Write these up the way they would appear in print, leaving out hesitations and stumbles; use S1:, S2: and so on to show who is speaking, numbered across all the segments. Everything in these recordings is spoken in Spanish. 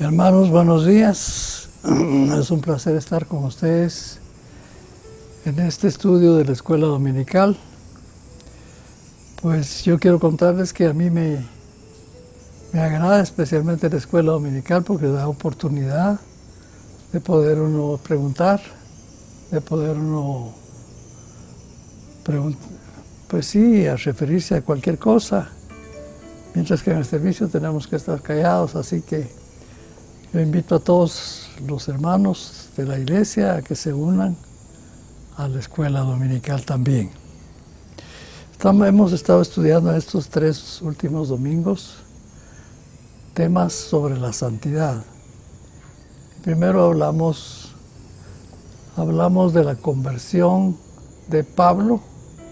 S1: Hermanos, buenos días. Es un placer estar con ustedes en este estudio de la escuela dominical. Pues yo quiero contarles que a mí me agrada especialmente la escuela dominical porque da oportunidad de poder uno preguntar, de poder uno pues sí, a referirse a cualquier cosa, mientras que en el servicio tenemos que estar callados, así que yo invito a todos los hermanos de la iglesia a que se unan a la escuela dominical también. Hemos estado estudiando estos 3 últimos domingos temas sobre la santidad. Primero hablamos de la conversión de Pablo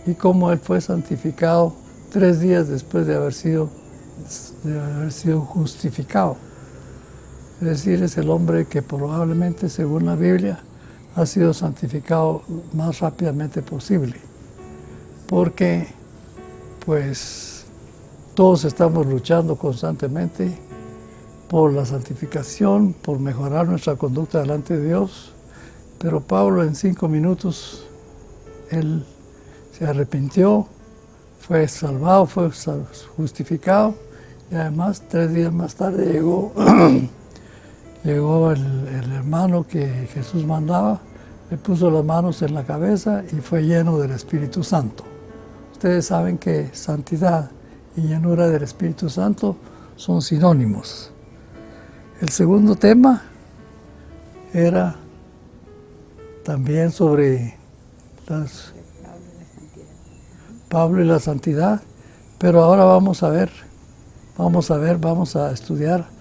S1: y cómo él fue santificado 3 días después de haber sido justificado. Es decir, es el hombre que probablemente, según la Biblia, ha sido santificado más rápidamente posible. Porque, pues, todos estamos luchando constantemente por la santificación, por mejorar nuestra conducta delante de Dios. Pero Pablo en 5 minutos, él se arrepintió, fue salvado, fue justificado y además 3 días más tarde llegó el hermano que Jesús mandaba, le puso las manos en la cabeza y fue lleno del Espíritu Santo. Ustedes saben que santidad y llenura del Espíritu Santo son sinónimos. El segundo tema era también sobre Pablo y la santidad, pero ahora vamos a estudiar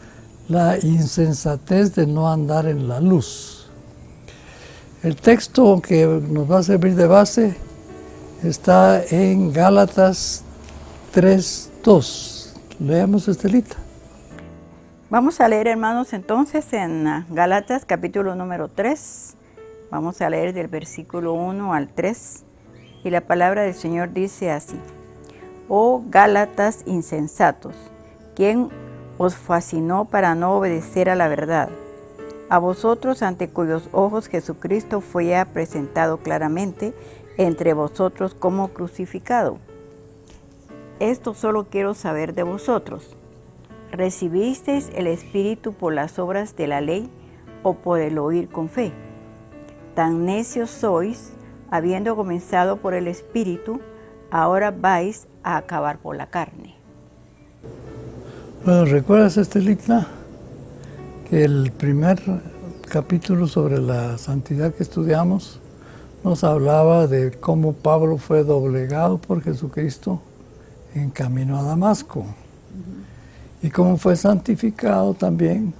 S1: la insensatez de no andar en la luz. El texto que nos va a servir de base está en Gálatas 3:2. Leamos, Estelita.
S2: Vamos a leer, hermanos, entonces en Gálatas capítulo número 3. Vamos a leer del versículo 1 al 3. Y la palabra del Señor dice así: Oh Gálatas insensatos, ¿quién os fascinó para no obedecer a la verdad? A vosotros, ante cuyos ojos Jesucristo fue ya presentado claramente entre vosotros como crucificado. Esto solo quiero saber de vosotros. ¿Recibisteis el Espíritu por las obras de la ley o por el oír con fe? Tan necios sois, habiendo comenzado por el Espíritu, ahora vais a acabar por la carne.
S1: Bueno, ¿recuerdas, Estelita, que el primer capítulo sobre la santidad que estudiamos nos hablaba de cómo Pablo fue doblegado por Jesucristo en camino a Damasco? Y cómo fue santificado también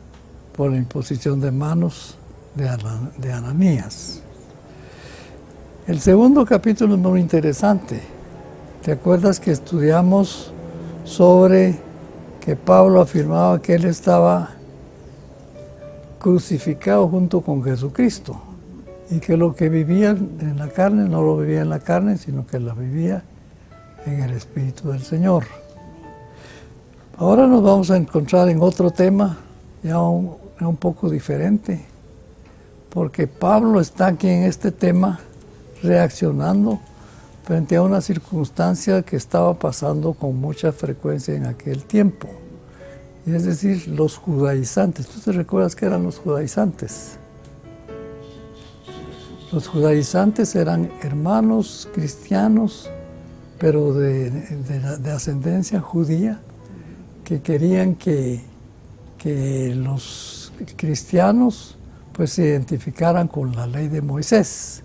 S1: por la imposición de manos de Ananías. El segundo capítulo es muy interesante. ¿Te acuerdas que estudiamos sobre que Pablo afirmaba que él estaba crucificado junto con Jesucristo y que lo que vivía en la carne no lo vivía en la carne, sino que lo vivía en el Espíritu del Señor? Ahora nos vamos a encontrar en otro tema ya un poco diferente, porque Pablo está aquí en este tema reaccionando frente a una circunstancia que estaba pasando con mucha frecuencia en aquel tiempo. Y es decir, los judaizantes. ¿Tú te recuerdas qué eran los judaizantes? Los judaizantes eran hermanos cristianos, pero de ascendencia judía, que querían que los cristianos pues se identificaran con la ley de Moisés.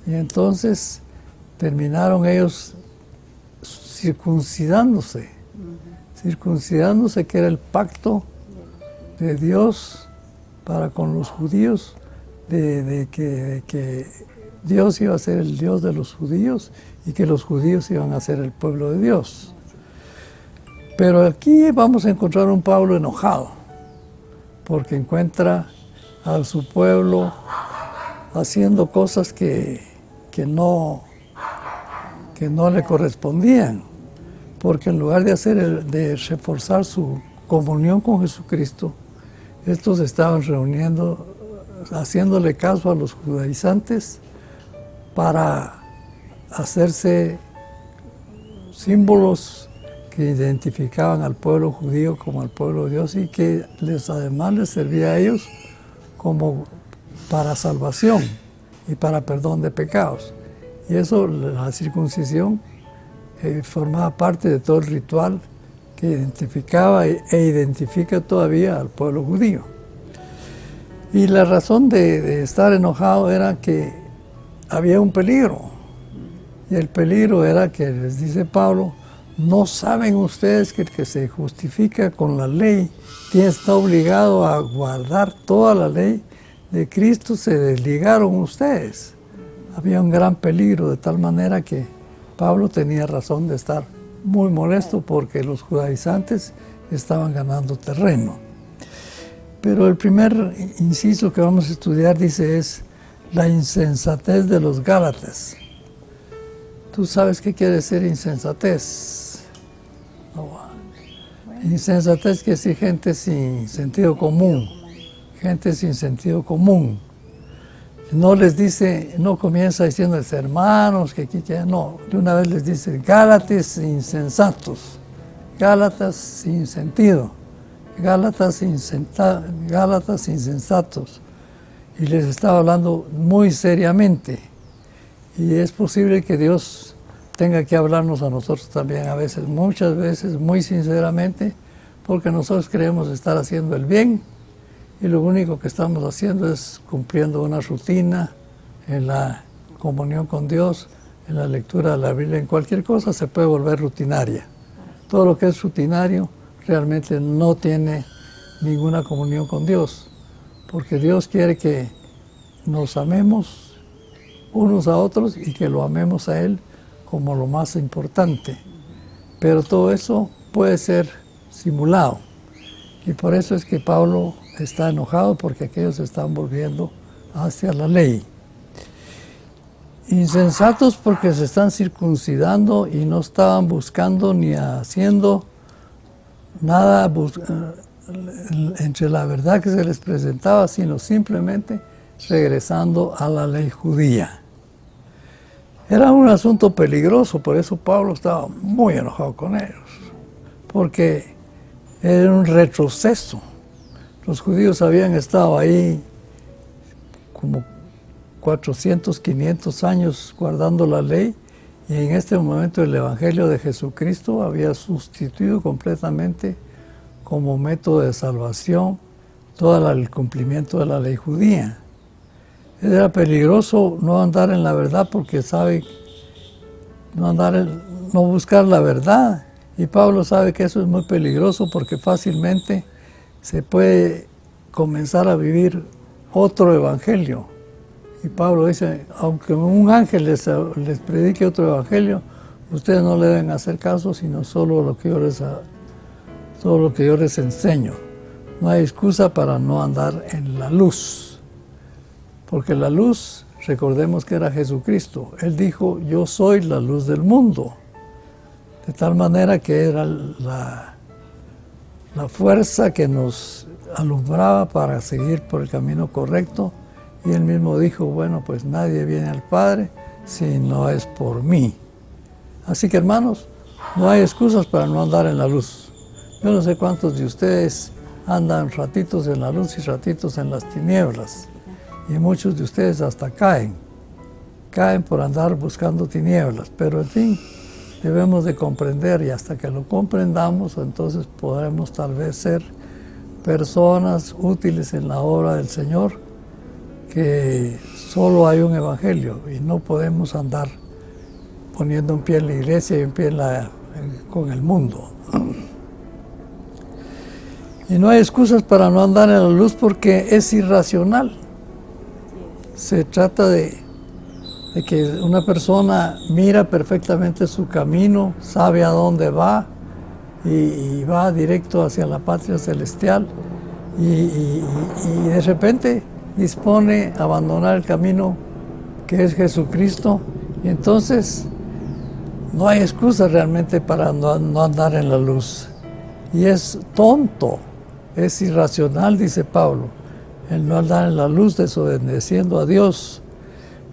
S1: Y entonces terminaron ellos circuncidándose, que era el pacto de Dios para con los judíos, de que Dios iba a ser el Dios de los judíos y que los judíos iban a ser el pueblo de Dios. Pero aquí vamos a encontrar un Pablo enojado, porque encuentra a su pueblo haciendo cosas que no le correspondían, porque en lugar de reforzar su comunión con Jesucristo, estos estaban reuniendo, haciéndole caso a los judaizantes para hacerse símbolos que identificaban al pueblo judío como al pueblo de Dios y que además les servía a ellos como para salvación y para perdón de pecados. Y eso, la circuncisión, formaba parte de todo el ritual que identificaba e identifica todavía al pueblo judío. Y la razón de estar enojado era que había un peligro. Y el peligro era que, les dice Pablo, ¿no saben ustedes que el que se justifica con la ley está obligado a guardar toda la ley de Cristo? Se desligaron ustedes. Había un gran peligro, de tal manera que Pablo tenía razón de estar muy molesto porque los judaizantes estaban ganando terreno. Pero el primer inciso que vamos a estudiar, dice, es la insensatez de los Gálatas. ¿Tú sabes qué quiere decir insensatez? No. Insensatez quiere decir gente sin sentido común. Gente sin sentido común. No les dice, no comienza diciéndoles hermanos, que aquí, que no. De una vez les dice Gálatas insensatos. Gálatas sin sentido. Gálatas insensatos. Y les estaba hablando muy seriamente. Y es posible que Dios tenga que hablarnos a nosotros también a veces, muchas veces, muy sinceramente, porque nosotros creemos estar haciendo el bien y lo único que estamos haciendo es cumpliendo una rutina en la comunión con Dios, en la lectura de la Biblia, en cualquier cosa se puede volver rutinaria. Todo lo que es rutinario realmente no tiene ninguna comunión con Dios, porque Dios quiere que nos amemos unos a otros y que lo amemos a Él como lo más importante. Pero todo eso puede ser simulado. Y por eso es que Pablo está enojado, porque aquellos se están volviendo hacia la ley. Insensatos porque se están circuncidando y no estaban buscando ni haciendo nada entre la verdad que se les presentaba, sino simplemente regresando a la ley judía. Era un asunto peligroso, por eso Pablo estaba muy enojado con ellos, porque era un retroceso. Los judíos habían estado ahí como 400, 500 años guardando la ley, y en este momento el Evangelio de Jesucristo había sustituido completamente como método de salvación todo el cumplimiento de la ley judía. Era peligroso no andar en la verdad porque no buscar la verdad. Y Pablo sabe que eso es muy peligroso porque fácilmente se puede comenzar a vivir otro evangelio. Y Pablo dice, aunque un ángel les predique otro evangelio, ustedes no le deben hacer caso, sino solo lo que yo les enseño. No hay excusa para no andar en la luz. Porque la luz, recordemos que era Jesucristo. Él dijo, yo soy la luz del mundo. De tal manera que era la fuerza que nos alumbraba para seguir por el camino correcto. Y él mismo dijo, bueno, pues nadie viene al Padre si no es por mí. Así que, hermanos, no hay excusas para no andar en la luz. Yo no sé cuántos de ustedes andan ratitos en la luz y ratitos en las tinieblas. Y muchos de ustedes hasta caen por andar buscando tinieblas. Pero, en fin, debemos de comprender, y hasta que lo comprendamos, entonces podremos tal vez ser personas útiles en la obra del Señor, que solo hay un evangelio y no podemos andar poniendo un pie en la iglesia y un pie con el mundo. Y no hay excusas para no andar en la luz porque es irracional. Se trata de que una persona mira perfectamente su camino, sabe a dónde va y va directo hacia la patria celestial y de repente dispone a abandonar el camino que es Jesucristo, y entonces no hay excusa realmente para no andar en la luz. Y es tonto Es irracional, dice Pablo, el no andar en la luz desobedeciendo a Dios,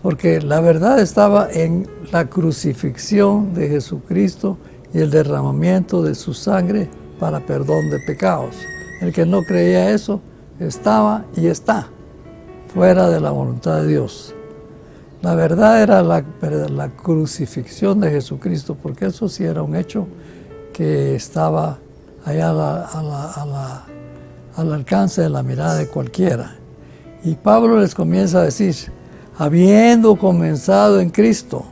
S1: porque la verdad estaba en la crucifixión de Jesucristo y el derramamiento de su sangre para perdón de pecados. El que no creía eso estaba y está fuera de la voluntad de Dios. La verdad era la crucifixión de Jesucristo, porque eso sí era un hecho que estaba allá al alcance de la mirada de cualquiera. Y Pablo les comienza a decir, habiendo comenzado en Cristo,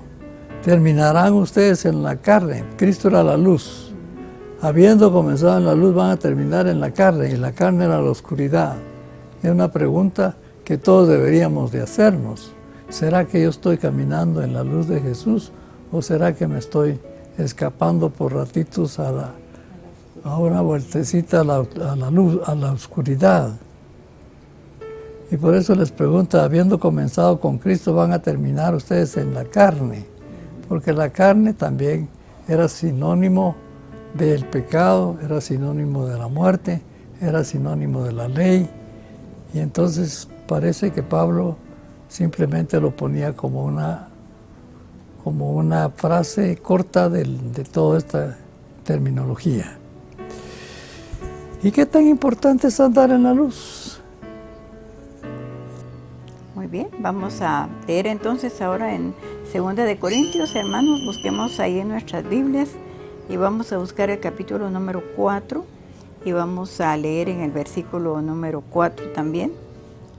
S1: terminarán ustedes en la carne. Cristo era la luz. Habiendo comenzado en la luz, van a terminar en la carne, y la carne era la oscuridad. Es una pregunta que todos deberíamos de hacernos. ¿Será que yo estoy caminando en la luz de Jesús o será que me estoy escapando por ratitos a una vueltecita a la luz, a la oscuridad? Y por eso les pregunto, habiendo comenzado con Cristo, van a terminar ustedes en la carne, porque la carne también era sinónimo del pecado, era sinónimo de la muerte, era sinónimo de la ley, y entonces parece que Pablo simplemente lo ponía como una frase corta de toda esta terminología. ¿Y qué tan importante es andar en la luz?
S2: Muy bien, vamos a leer entonces ahora en 2 de Corintios, hermanos, busquemos ahí en nuestras Biblias y vamos a buscar el capítulo número 4 y vamos a leer en el versículo número 4 también.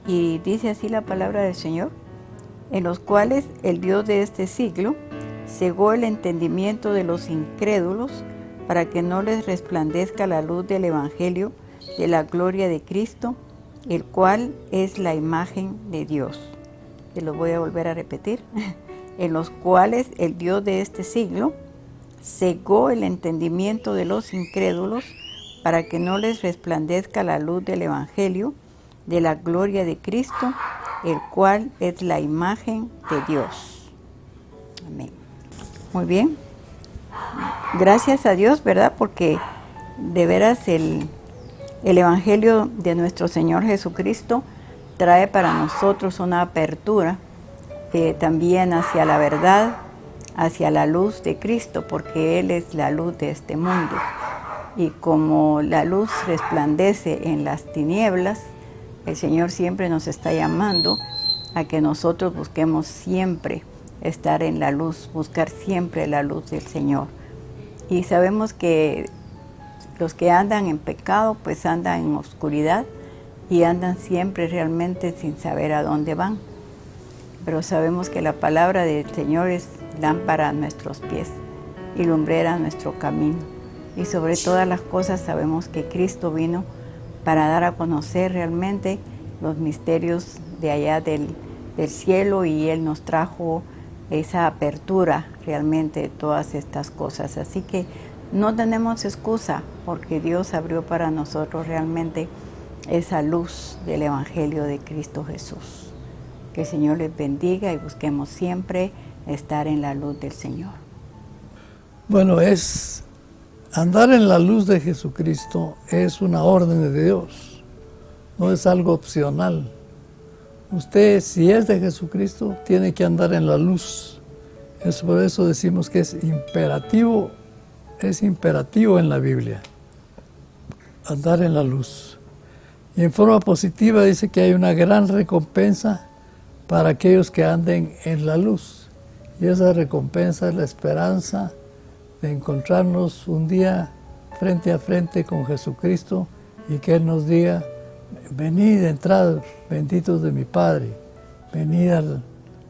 S2: Y dice así la palabra del Señor, en los cuales el Dios de este siglo cegó el entendimiento de los incrédulos para que no les resplandezca la luz del Evangelio de la gloria de Cristo, el cual es la imagen de Dios. Te lo voy a volver a repetir. En los cuales el Dios de este siglo cegó el entendimiento de los incrédulos para que no les resplandezca la luz del Evangelio de la gloria de Cristo, el cual es la imagen de Dios. Amén. Muy bien. Gracias a Dios, ¿verdad? Porque de veras el Evangelio de nuestro Señor Jesucristo trae para nosotros una apertura también hacia la verdad, hacia la luz de Cristo, porque Él es la luz de este mundo. Y como la luz resplandece en las tinieblas, el Señor siempre nos está llamando a que nosotros busquemos siempre estar en la luz, buscar siempre la luz del Señor. Y sabemos que los que andan en pecado, pues andan en oscuridad y andan siempre realmente sin saber a dónde van. Pero sabemos que la palabra del Señor es lámpara a nuestros pies y lumbrera a nuestro camino. Y sobre todas las cosas sabemos que Cristo vino para dar a conocer realmente los misterios de allá del cielo, y Él nos trajo esa apertura realmente de todas estas cosas. Así que no tenemos excusa, porque Dios abrió para nosotros realmente esa luz del Evangelio de Cristo Jesús. Que el Señor les bendiga y busquemos siempre estar en la luz del Señor.
S1: Bueno, andar en la luz de Jesucristo es una orden de Dios, no es algo opcional. Usted, si es de Jesucristo, tiene que andar en la luz. Por eso decimos que es imperativo en la Biblia, andar en la luz. Y en forma positiva dice que hay una gran recompensa para aquellos que anden en la luz. Y esa recompensa es la esperanza de encontrarnos un día frente a frente con Jesucristo y que Él nos diga, venid, entrad, benditos de mi Padre, venid al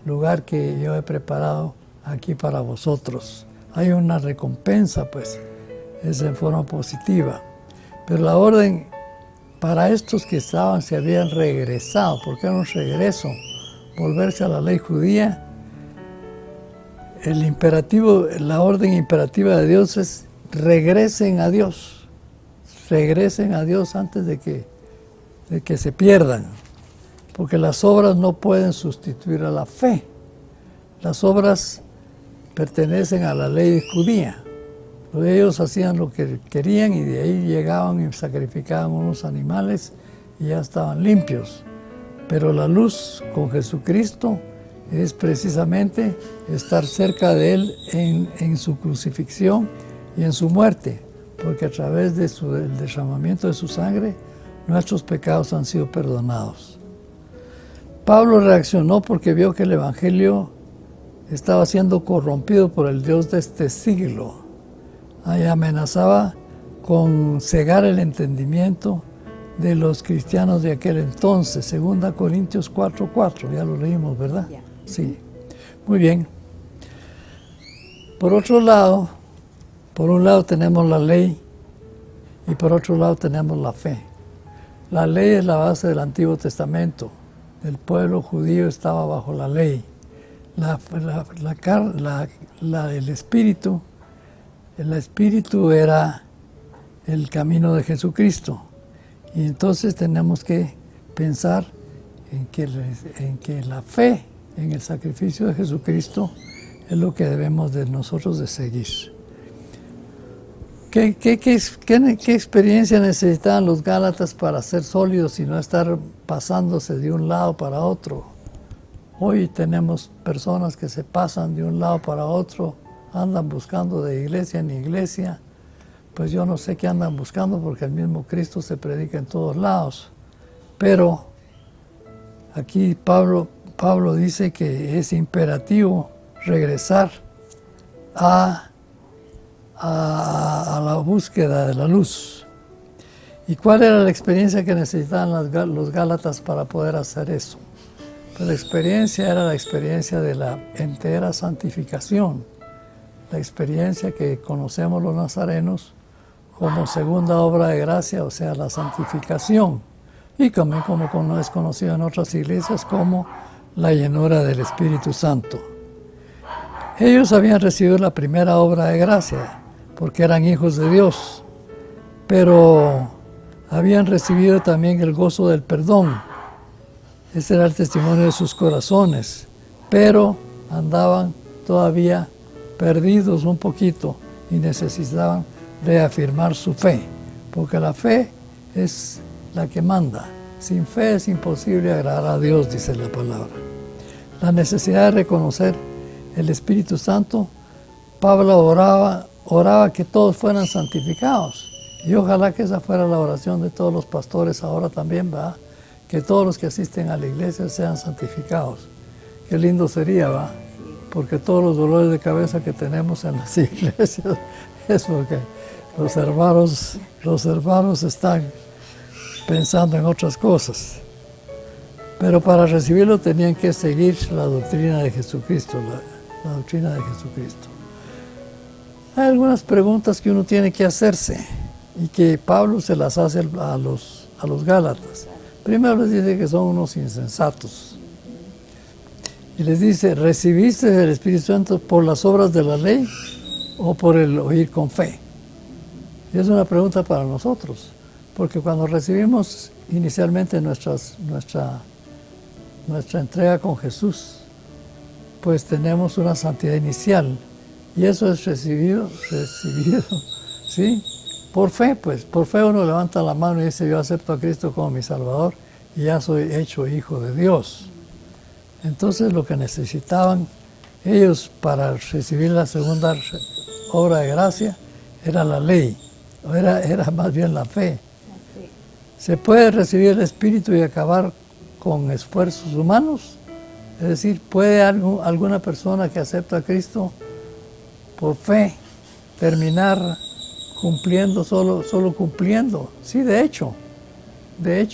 S1: lugar que yo he preparado aquí para vosotros. Hay una recompensa, pues, es en forma positiva. Pero la orden para estos que se habían regresado, porque era un regreso, volverse a la ley judía, la orden imperativa de Dios es regresen a Dios antes de que se pierdan, porque las obras no pueden sustituir a la fe. Las obras pertenecen a la ley judía, Ellos hacían lo que querían y de ahí llegaban y sacrificaban unos animales y ya estaban limpios. Pero la luz con Jesucristo es precisamente estar cerca de Él en su crucifixión y en su muerte, porque a través del derramamiento de su sangre, nuestros pecados han sido perdonados. Pablo reaccionó porque vio que el Evangelio estaba siendo corrompido por el Dios de este siglo. Ahí amenazaba con cegar el entendimiento de los cristianos de aquel entonces. 2 Corintios 4:4, ya lo leímos, ¿verdad?
S2: Ya.
S1: Sí. Muy bien. Por otro lado, por un lado tenemos la ley y por otro lado tenemos la fe. La ley es la base del Antiguo Testamento. El pueblo judío estaba bajo la ley. El espíritu era el camino de Jesucristo. Y entonces tenemos que pensar en que la fe en el sacrificio de Jesucristo es lo que debemos de nosotros de seguir. ¿Qué experiencia necesitaban los Gálatas para ser sólidos y no estar pasándose de un lado para otro? Hoy tenemos personas que se pasan de un lado para otro, andan buscando de iglesia en iglesia. Pues yo no sé qué andan buscando porque el mismo Cristo se predica en todos lados. Pero aquí Pablo dice que es imperativo regresar a la búsqueda de la luz. ¿Y cuál era la experiencia que necesitaban los Gálatas para poder hacer eso? Pues la experiencia era la experiencia de la entera santificación, la experiencia que conocemos los nazarenos como segunda obra de gracia, o sea, la santificación, y también como es conocido en otras iglesias como la llenura del Espíritu Santo. Ellos habían recibido la primera obra de gracia, porque eran hijos de Dios, pero habían recibido también el gozo del perdón. Ese era el testimonio de sus corazones, pero andaban todavía perdidos un poquito y necesitaban reafirmar su fe, porque la fe es la que manda. Sin fe es imposible agradar a Dios, dice la palabra. La necesidad de reconocer el Espíritu Santo, Pablo oraba que todos fueran santificados. Y ojalá que esa fuera la oración de todos los pastores ahora también, ¿verdad? Que todos los que asisten a la iglesia sean santificados. Qué lindo sería, ¿verdad? Porque todos los dolores de cabeza que tenemos en las iglesias es porque los hermanos están pensando en otras cosas. Pero para recibirlo tenían que seguir la doctrina de Jesucristo, la doctrina de Jesucristo. Hay algunas preguntas que uno tiene que hacerse y que Pablo se las hace a los Gálatas. Primero les dice que son unos insensatos. Y les dice, ¿recibiste el Espíritu Santo por las obras de la ley o por el oír con fe? Y es una pregunta para nosotros, porque cuando recibimos inicialmente nuestra entrega con Jesús, pues tenemos una santidad inicial, y eso es recibido, ¿sí? Por fe, pues, por fe uno levanta la mano y dice, yo acepto a Cristo como mi Salvador, y ya soy hecho hijo de Dios. Entonces lo que necesitaban ellos para recibir la segunda obra de gracia era la ley, era más bien la fe. ¿Se puede recibir el Espíritu y acabar con esfuerzos humanos? Es decir, ¿puede alguna persona que acepta a Cristo por fe terminar cumpliendo, solo cumpliendo? Sí, de hecho,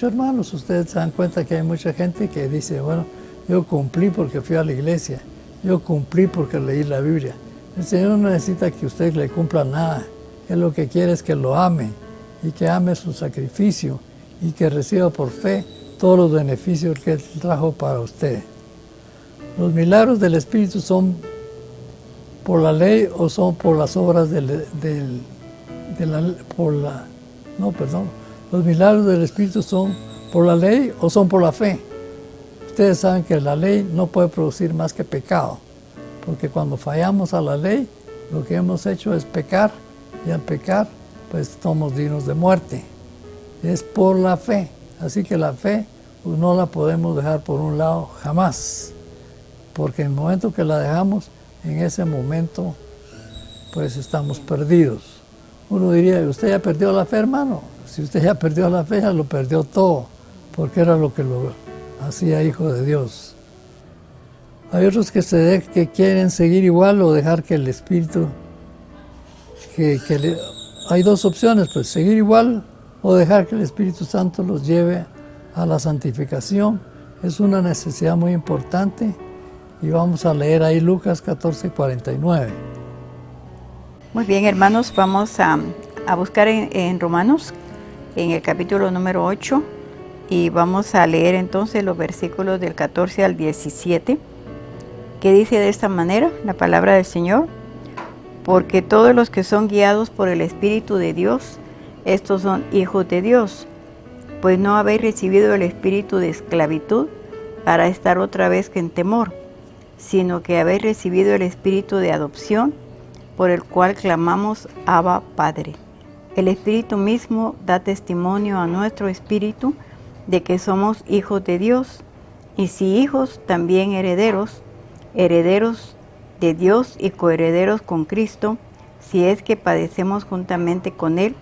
S1: hermanos, ustedes se dan cuenta que hay mucha gente que dice, bueno, yo cumplí porque fui a la iglesia, yo cumplí porque leí la Biblia. El Señor no necesita que usted le cumpla nada, Él lo que quiere es que lo ame y que ame su sacrificio y que reciba por fe todos los beneficios que Él trajo para usted. ¿Los milagros del Espíritu son por la ley o son por las obras ¿Los milagros del Espíritu son por la ley o son por la fe? Ustedes saben que la ley no puede producir más que pecado, porque cuando fallamos a la ley, lo que hemos hecho es pecar y al pecar, pues somos dignos de muerte. Es por la fe, así que la fe pues, no la podemos dejar por un lado jamás, porque en el momento que la dejamos, en ese momento pues estamos perdidos. Uno diría, ¿usted ya perdió la fe, hermano? Si usted ya perdió la fe, ya lo perdió todo, porque era lo que lo hacía hijo de Dios. Hay otros que quieren seguir igual o dejar que el Espíritu, hay dos opciones, pues seguir igual o dejar que el Espíritu Santo los lleve a la santificación. Es una necesidad muy importante y vamos a leer ahí Lucas 14:49.
S2: Muy bien, hermanos, vamos a buscar en Romanos, en el capítulo número 8, y vamos a leer entonces los versículos del 14 al 17, que dice de esta manera la palabra del Señor: porque todos los que son guiados por el Espíritu de Dios, estos son hijos de Dios, pues no habéis recibido el espíritu de esclavitud para estar otra vez en temor, sino que habéis recibido el espíritu de adopción, por el cual clamamos Abba, Padre. El Espíritu mismo da testimonio a nuestro espíritu de que somos hijos de Dios, y si hijos, también herederos, herederos de Dios y coherederos con Cristo, si es que padecemos juntamente con Él,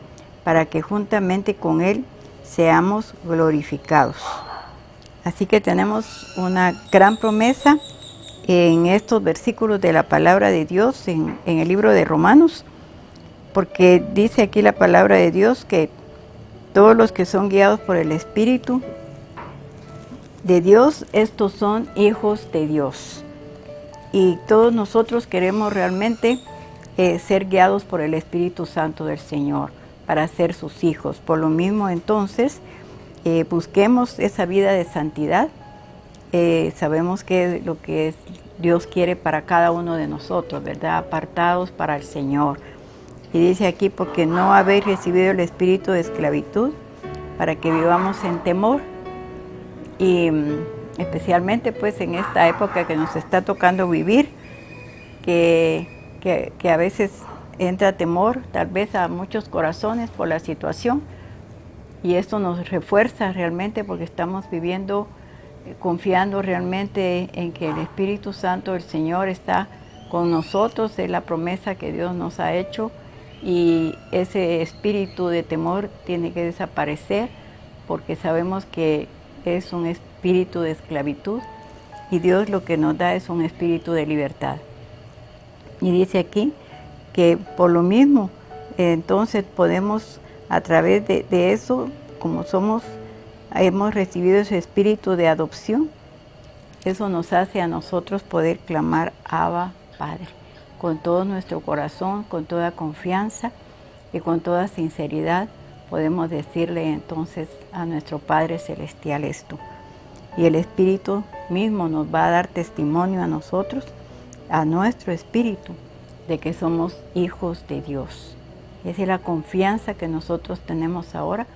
S2: para que juntamente con Él seamos glorificados. Así que tenemos una gran promesa en estos versículos de la palabra de Dios en el libro de Romanos, porque dice aquí la palabra de Dios que todos los que son guiados por el Espíritu de Dios, estos son hijos de Dios. Y todos nosotros queremos realmente ser guiados por el Espíritu Santo del Señor para ser sus hijos. Por lo mismo, entonces, busquemos esa vida de santidad. Sabemos que lo que Dios quiere para cada uno de nosotros, ¿verdad? Apartados para el Señor. Y dice aquí, porque no habéis recibido el espíritu de esclavitud para que vivamos en temor. Y especialmente pues en esta época que nos está tocando vivir, que a veces entra temor tal vez a muchos corazones por la situación, y esto nos refuerza realmente porque estamos viviendo confiando realmente en que el Espíritu Santo del Señor está con nosotros, es la promesa que Dios nos ha hecho, y ese espíritu de temor tiene que desaparecer porque sabemos que es un espíritu de esclavitud y Dios lo que nos da es un espíritu de libertad. Y dice aquí que por lo mismo entonces podemos a través de eso, como hemos recibido ese espíritu de adopción, eso nos hace a nosotros poder clamar Abba, Padre, con todo nuestro corazón, con toda confianza y con toda sinceridad podemos decirle entonces a nuestro Padre Celestial esto. Y el Espíritu mismo nos va a dar testimonio a nosotros, a nuestro espíritu, de que somos hijos de Dios. Esa es la confianza que nosotros tenemos ahora,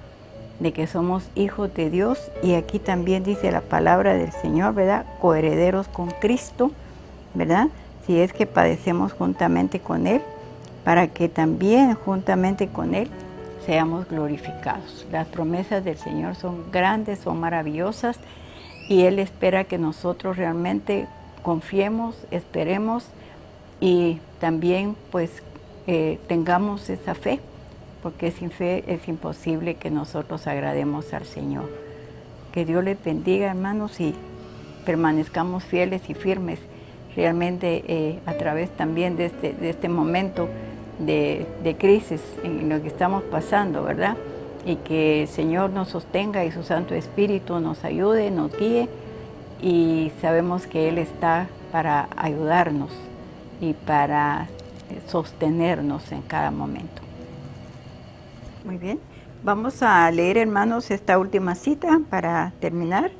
S2: de que somos hijos de Dios. Y aquí también dice la palabra del Señor, ¿verdad? Coherederos con Cristo, ¿verdad? Si es que padecemos juntamente con Él, para que también juntamente con Él seamos glorificados. Las promesas del Señor son grandes, son maravillosas, y Él espera que nosotros realmente confiemos, esperemos y también pues tengamos esa fe, porque sin fe es imposible que nosotros agrademos al Señor. Que Dios les bendiga, hermanos, y permanezcamos fieles y firmes realmente a través también de este momento de crisis en lo que estamos pasando, ¿verdad? Y que el Señor nos sostenga y su Santo Espíritu nos ayude, nos guíe, y sabemos que Él está para ayudarnos y para sostenernos en cada momento. Muy bien, vamos a leer, hermanos, esta última cita para terminar,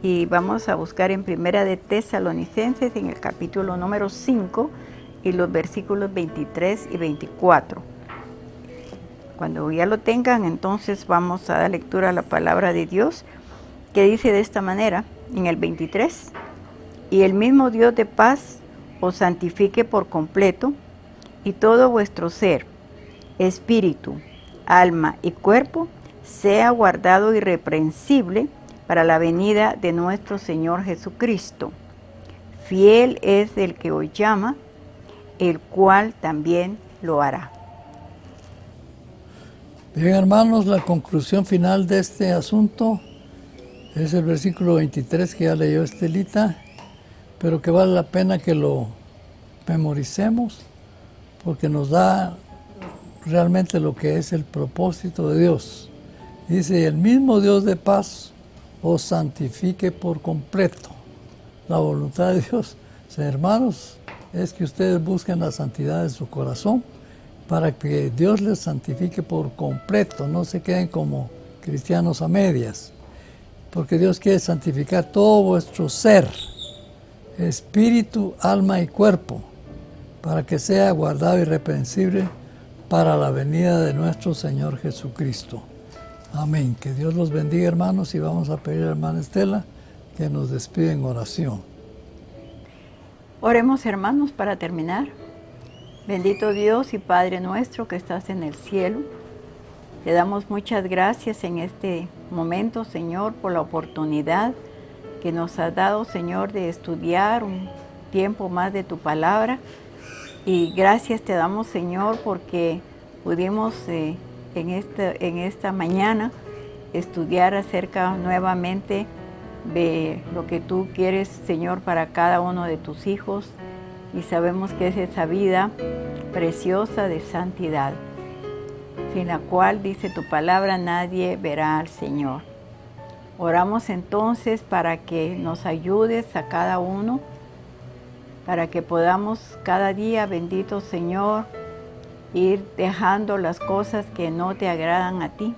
S2: y vamos a buscar en Primera de Tesalonicenses en el capítulo número 5 y los versículos 23 y 24. Cuando ya lo tengan, entonces vamos a dar lectura a la palabra de Dios, que dice de esta manera en el 23: y el mismo Dios de paz os santifique por completo, y todo vuestro ser, espíritu, alma y cuerpo, sea guardado irreprensible para la venida de nuestro Señor Jesucristo. Fiel es el que os llama, el cual también lo hará.
S1: Bien, hermanos, la conclusión final de este asunto es el versículo 23 que ya leyó Estelita, pero que vale la pena que lo memoricemos porque nos da realmente lo que es el propósito de Dios. Dice, el mismo Dios de paz os santifique por completo. La voluntad de Dios, hermanos, es que ustedes busquen la santidad en su corazón para que Dios les santifique por completo, no se queden como cristianos a medias, porque Dios quiere santificar todo vuestro ser, espíritu, alma y cuerpo, para que sea guardado irreprensible para la venida de nuestro Señor Jesucristo. Amén. Que Dios los bendiga, hermanos, y vamos a pedir a hermana Estela que nos despida en oración.
S2: Oremos, hermanos, para terminar. Bendito Dios y Padre nuestro que estás en el cielo, te damos muchas gracias en este momento, Señor, por la oportunidad que nos has dado, Señor, de estudiar un tiempo más de tu palabra. Y gracias te damos, Señor, porque pudimos en esta mañana estudiar acerca nuevamente de lo que tú quieres, Señor, para cada uno de tus hijos. Y sabemos que es esa vida preciosa de santidad, sin la cual, dice tu palabra, nadie verá al Señor. Oramos entonces para que nos ayudes a cada uno, para que podamos cada día, bendito Señor, ir dejando las cosas que no te agradan a ti.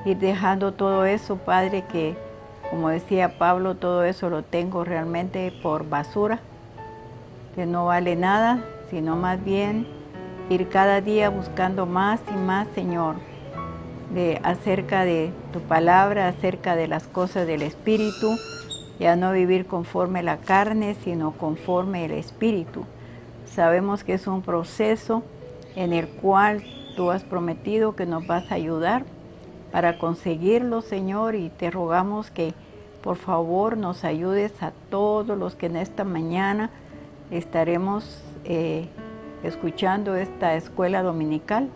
S2: Ir dejando todo eso, Padre, que, como decía Pablo, todo eso lo tengo realmente por basura, que no vale nada, sino más bien ir cada día buscando más y más, Señor, acerca de tu palabra, acerca de las cosas del Espíritu, ya no vivir conforme la carne, sino conforme el Espíritu. Sabemos que es un proceso en el cual tú has prometido que nos vas a ayudar para conseguirlo, Señor, y te rogamos que por favor nos ayudes a todos los que en esta mañana estaremos escuchando esta escuela dominical,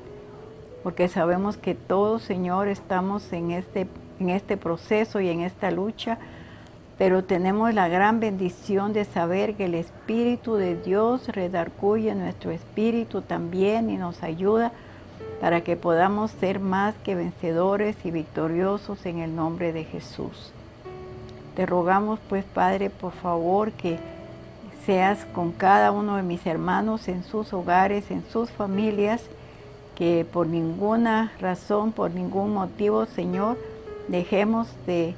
S2: porque sabemos que todos, Señor, estamos en este proceso y en esta lucha, pero tenemos la gran bendición de saber que el Espíritu de Dios redarguye nuestro espíritu también y nos ayuda para que podamos ser más que vencedores y victoriosos en el nombre de Jesús. Te rogamos, pues, Padre, por favor, que seas con cada uno de mis hermanos en sus hogares, en sus familias, que por ninguna razón, por ningún motivo, Señor, dejemos de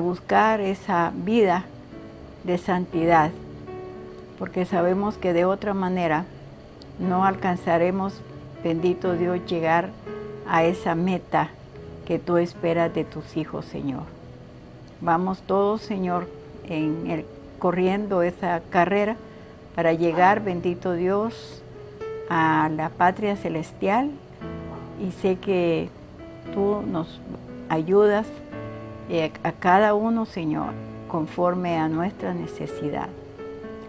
S2: buscar esa vida de santidad, porque sabemos que de otra manera no alcanzaremos, bendito Dios, llegar a esa meta que tú esperas de tus hijos, Señor. Vamos todos, Señor, corriendo esa carrera para llegar, bendito Dios, a la patria celestial, y sé que tú nos ayudas a cada uno, Señor, conforme a nuestra necesidad.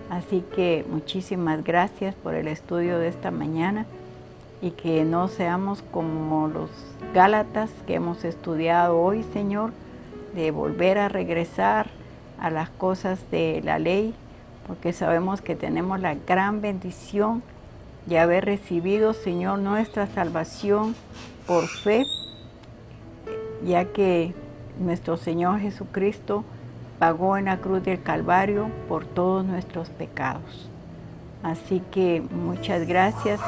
S2: Así que muchísimas gracias por el estudio de esta mañana, y que no seamos como los Gálatas que hemos estudiado hoy, Señor, de volver a regresar a las cosas de la ley, porque sabemos que tenemos la gran bendición de haber recibido, Señor, nuestra salvación por fe, ya que nuestro Señor Jesucristo pagó en la cruz del Calvario por todos nuestros pecados. Así que muchas gracias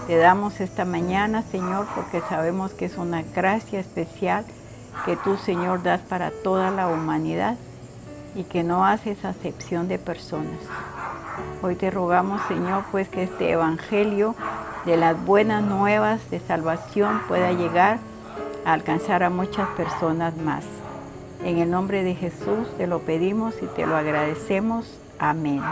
S2: te damos esta mañana, Señor, porque sabemos que es una gracia especial que tú, Señor, das para toda la humanidad y que no haces acepción de personas. Hoy te rogamos, Señor, pues que este evangelio de las buenas nuevas de salvación pueda llegar a alcanzar a muchas personas más. En el nombre de Jesús te lo pedimos y te lo agradecemos. Amén.